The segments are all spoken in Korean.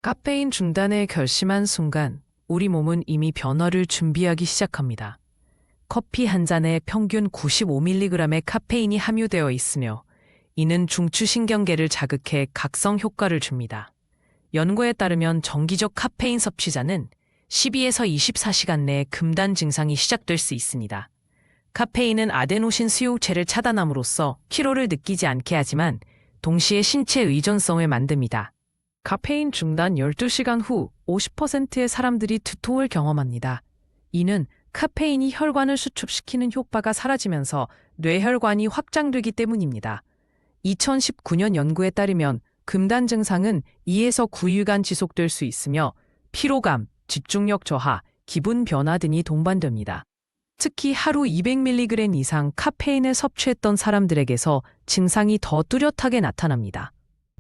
카페인 중단을 결심한 순간 우리 몸은 이미 변화를 준비하기 시작합니다. 커피 한 잔에 평균 95mg의 카페인이 함유되어 있으며 이는 중추신경계를 자극해 각성 효과를 줍니다. 연구에 따르면 정기적 카페인 섭취자는 12에서 24시간 내에 금단 증상이 시작될 수 있습니다. 카페인은 아데노신 수용체를 차단함으로써 피로를 느끼지 않게 하지만 동시에 신체 의존성을 만듭니다. 카페인 중단 12시간 후 50%의 사람들이 두통을 경험합니다. 이는 카페인이 혈관을 수축시키는 효과가 사라지면서 뇌혈관이 확장되기 때문입니다. 2019년 연구에 따르면 금단 증상은 2에서 9일간 지속될 수 있으며 피로감, 집중력 저하, 기분 변화 등이 동반됩니다. 특히 하루 200mg 이상 카페인을 섭취했던 사람들에게서 증상이 더 뚜렷하게 나타납니다.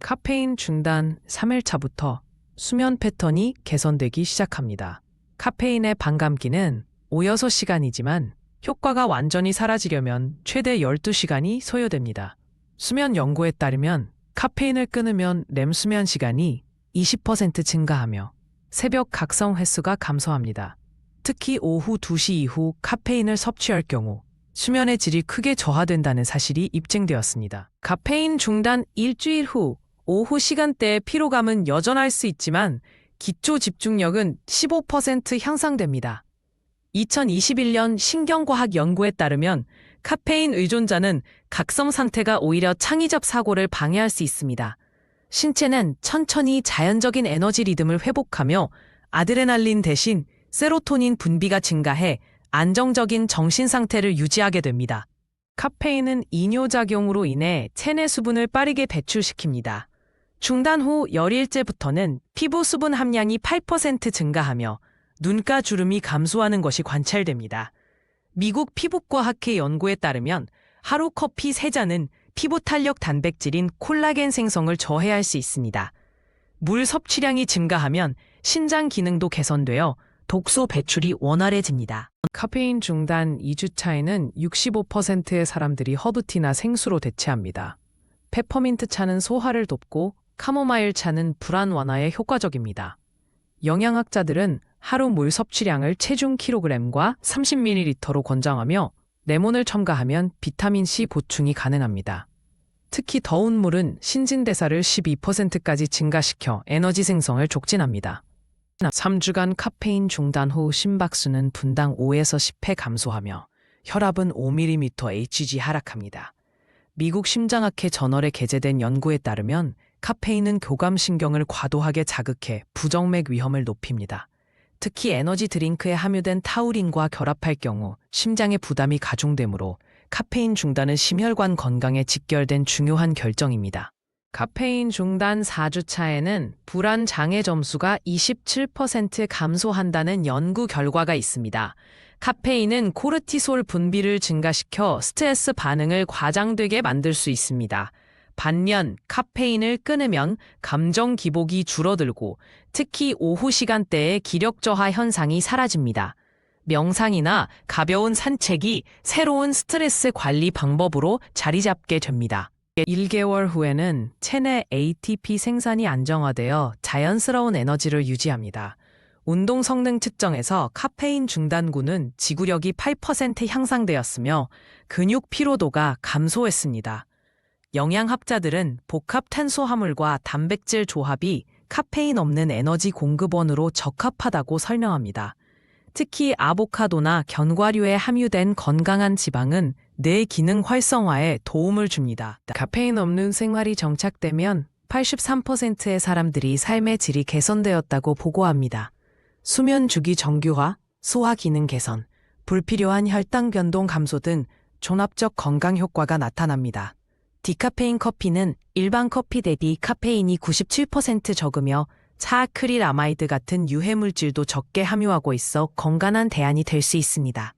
카페인 중단 3일차부터 수면 패턴이 개선되기 시작합니다. 카페인의 반감기는 5~6시간이지만 효과가 완전히 사라지려면 최대 12시간이 소요됩니다. 수면 연구에 따르면 카페인을 끊으면 렘 수면 시간이 20% 증가하며 새벽 각성 횟수가 감소합니다. 특히 오후 2시 이후 카페인을 섭취할 경우 수면의 질이 크게 저하된다는 사실이 입증되었습니다. 카페인 중단 일주일 후 오후 시간대의 피로감은 여전할 수 있지만 기초 집중력은 15% 향상됩니다. 2021년 신경과학 연구에 따르면 카페인 의존자는 각성 상태가 오히려 창의적 사고를 방해할 수 있습니다. 신체는 천천히 자연적인 에너지 리듬을 회복하며 아드레날린 대신 세로토닌 분비가 증가해 안정적인 정신 상태를 유지하게 됩니다. 카페인은 이뇨작용으로 인해 체내 수분을 빠르게 배출시킵니다. 중단 후 열일째부터는 피부 수분 함량이 8% 증가하며 눈가 주름이 감소하는 것이 관찰됩니다. 미국 피부과학회 연구에 따르면 하루 커피 3잔은 피부 탄력 단백질인 콜라겐 생성을 저해할 수 있습니다. 물 섭취량이 증가하면 신장 기능도 개선되어 독소 배출이 원활해집니다. 카페인 중단 2주차에는 65%의 사람들이 허브티나 생수로 대체합니다. 페퍼민트 차는 소화를 돕고 카모마일 차는 불안 완화에 효과적입니다. 영양학자들은 하루 물 섭취량을 체중 kg과 30ml로 권장하며 레몬을 첨가하면 비타민C 보충이 가능합니다. 특히 더운 물은 신진대사를 12%까지 증가시켜 에너지 생성을 촉진합니다. 3주간 카페인 중단 후 심박수는 분당 5에서 10회 감소하며 혈압은 5mmHg 하락합니다. 미국 심장학회 저널에 게재된 연구에 따르면 카페인은 교감신경을 과도하게 자극해 부정맥 위험을 높입니다. 특히 에너지 드링크에 함유된 타우린과 결합할 경우 심장의 부담이 가중되므로 카페인 중단은 심혈관 건강에 직결된 중요한 결정입니다. 카페인 중단 4주차에는 불안 장애 점수가 27% 감소한다는 연구 결과가 있습니다. 카페인은 코르티솔 분비를 증가시켜 스트레스 반응을 과장되게 만들 수 있습니다. 반면 카페인을 끊으면 감정 기복이 줄어들고 특히 오후 시간대에 기력 저하 현상이 사라집니다. 명상이나 가벼운 산책이 새로운 스트레스 관리 방법으로 자리 잡게 됩니다. 1개월 후에는 체내 ATP 생산이 안정화되어 자연스러운 에너지를 유지합니다. 운동 성능 측정에서 카페인 중단군은 지구력이 8% 향상되었으며 근육 피로도가 감소했습니다. 영양학자들은 복합 탄수화물과 단백질 조합이 카페인 없는 에너지 공급원으로 적합하다고 설명합니다. 특히 아보카도나 견과류에 함유된 건강한 지방은 뇌 기능 활성화에 도움을 줍니다. 카페인 없는 생활이 정착되면 83%의 사람들이 삶의 질이 개선되었다고 보고합니다. 수면 주기 정규화, 소화 기능 개선, 불필요한 혈당 변동 감소 등 종합적 건강 효과가 나타납니다. 디카페인 커피는 일반 커피 대비 카페인이 97% 적으며 차아크릴아마이드 같은 유해 물질도 적게 함유하고 있어 건강한 대안이 될 수 있습니다.